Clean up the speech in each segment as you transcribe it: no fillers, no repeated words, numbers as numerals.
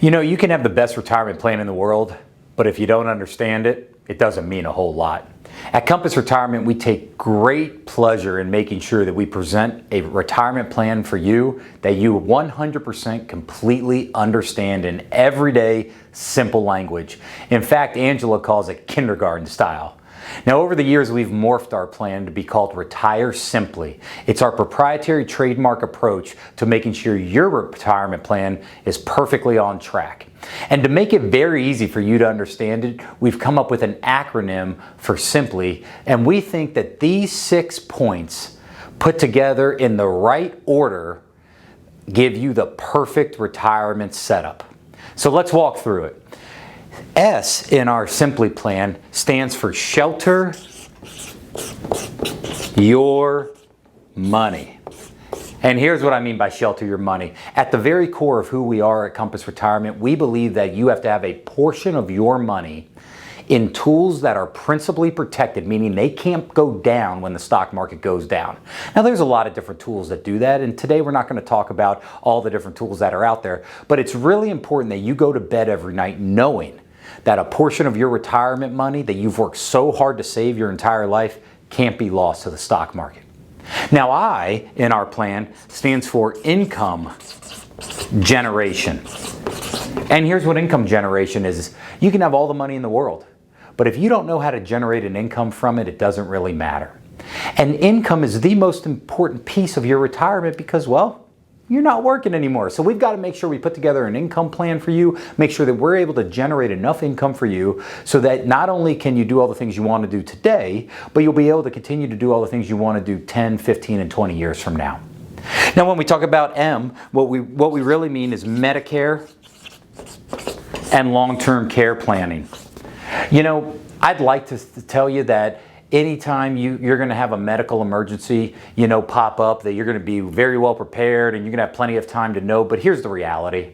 You know, you can have the best retirement plan in the world, but if you don't understand it, it doesn't mean a whole lot. At 𝗂𝗲𝘁 Retirement, we take great pleasure in making sure that we present a retirement plan for you that you 100% completely understand in everyday, simple language. In fact, Angela calls it kindergarten style. Now, over the years, we've morphed our plan to be called RetireSimply. It's our proprietary trademark approach to making sure your retirement plan is perfectly on track. And to make it very easy for you to understand it, we've come up with an acronym for Simply, and we think that these 6 points put together in the right order give you the perfect retirement setup. So let's walk through it. S in our Simply plan stands for shelter your money. And here's what I mean by shelter your money. At the very core of who we are at 𝗂𝗲𝘁 Retirement, we believe that you have to have a portion of your money in tools that are principally protected, meaning they can't go down when the stock market goes down. Now, there's a lot of different tools that do that, and today we're not going to talk about all the different tools that are out there, but it's really important that you go to bed every night knowing that a portion of your retirement money that you've worked so hard to save your entire life can't be lost to the stock market. Now, I, in our plan, stands for income generation. And here's what income generation is. You can have all the money in the world, but if you don't know how to generate an income from it, it doesn't really matter. And income is the most important piece of your retirement because, well, you're not working anymore. So we've got to make sure we put together an income plan for you, make sure that we're able to generate enough income for you so that not only can you do all the things you want to do today, but you'll be able to continue to do all the things you want to do 10, 15, and 20 years from now. Now, when we talk about M, what we really mean is Medicare and long-term care planning. You know, I'd like to tell you that anytime you're going to have a medical emergency, pop up, that you're going to be very well prepared and you're going to have plenty of time to know. But here's the reality.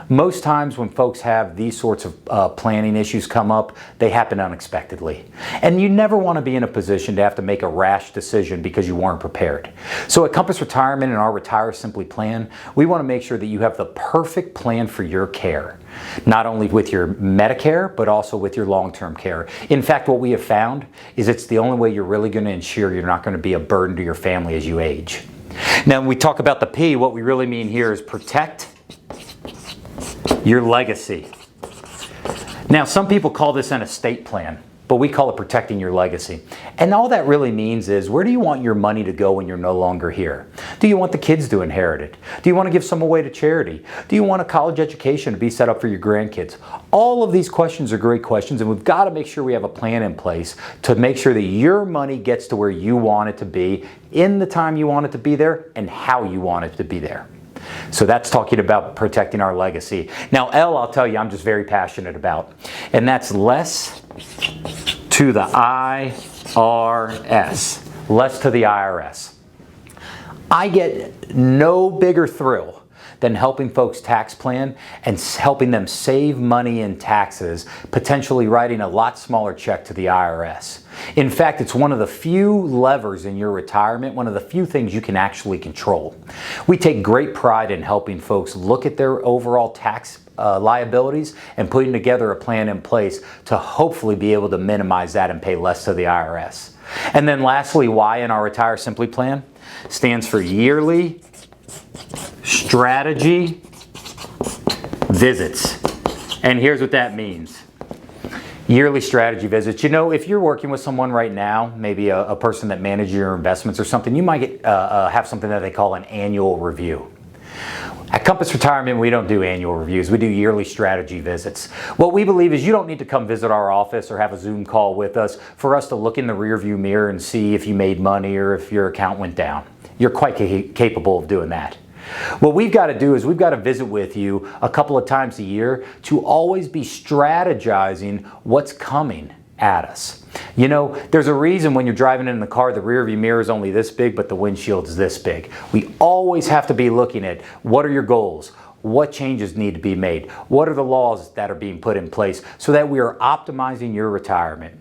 Most times when folks have these sorts of planning issues come up, they happen unexpectedly. And you never want to be in a position to have to make a rash decision because you weren't prepared. So at 𝗂𝗲𝘁 Retirement and our RetireSimply plan, we want to make sure that you have the perfect plan for your care. Not only with your Medicare, but also with your long-term care. In fact, what we have found is it's the only way you're really going to ensure you're not going to be a burden to your family as you age. Now, when we talk about the P, what we really mean here is protect your legacy. Now, some people call this an estate plan, but we call it protecting your legacy. And all that really means is, where do you want your money to go when you're no longer here? Do you want the kids to inherit it? Do you want to give some away to charity? Do you want a college education to be set up for your grandkids? All of these questions are great questions, and we've got to make sure we have a plan in place to make sure that your money gets to where you want it to be, in the time you want it to be there, and how you want it to be there. So that's talking about protecting our legacy. Now, L, I'll tell you, I'm just very passionate about, and that's less to the IRS. Less to the IRS. I get no bigger thrill than helping folks tax plan and helping them save money in taxes, potentially writing a lot smaller check to the IRS. In fact, it's one of the few levers in your retirement, one of the few things you can actually control. We take great pride in helping folks look at their overall tax liabilities and putting together a plan in place to hopefully be able to minimize that and pay less to the IRS. And then lastly, Y in our RetireSimply plan stands for yearly strategy visits. And here's what that means. Yearly strategy visits. You know, if you're working with someone right now, maybe a person that manages your investments or something, you might have something that they call an annual review. At 𝗂𝗲𝘁 Retirement, we don't do annual reviews. We do yearly strategy visits. What we believe is you don't need to come visit our office or have a Zoom call with us for us to look in the rearview mirror and see if you made money or if your account went down. You're quite capable of doing that. What we've got to do is we've got to visit with you a couple of times a year to always be strategizing what's coming at us. You know, there's a reason when you're driving in the car, the rearview mirror is only this big, but the windshield is this big. We always have to be looking at what are your goals? What changes need to be made? What are the laws that are being put in place so that we are optimizing your retirement?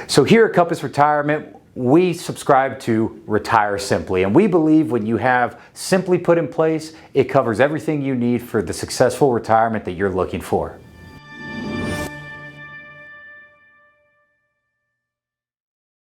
So here at 𝗂𝗲𝘁 Retirement, we subscribe to Retire Simply, and we believe when you have Simply put in place, it covers everything you need for the successful retirement that you're looking for.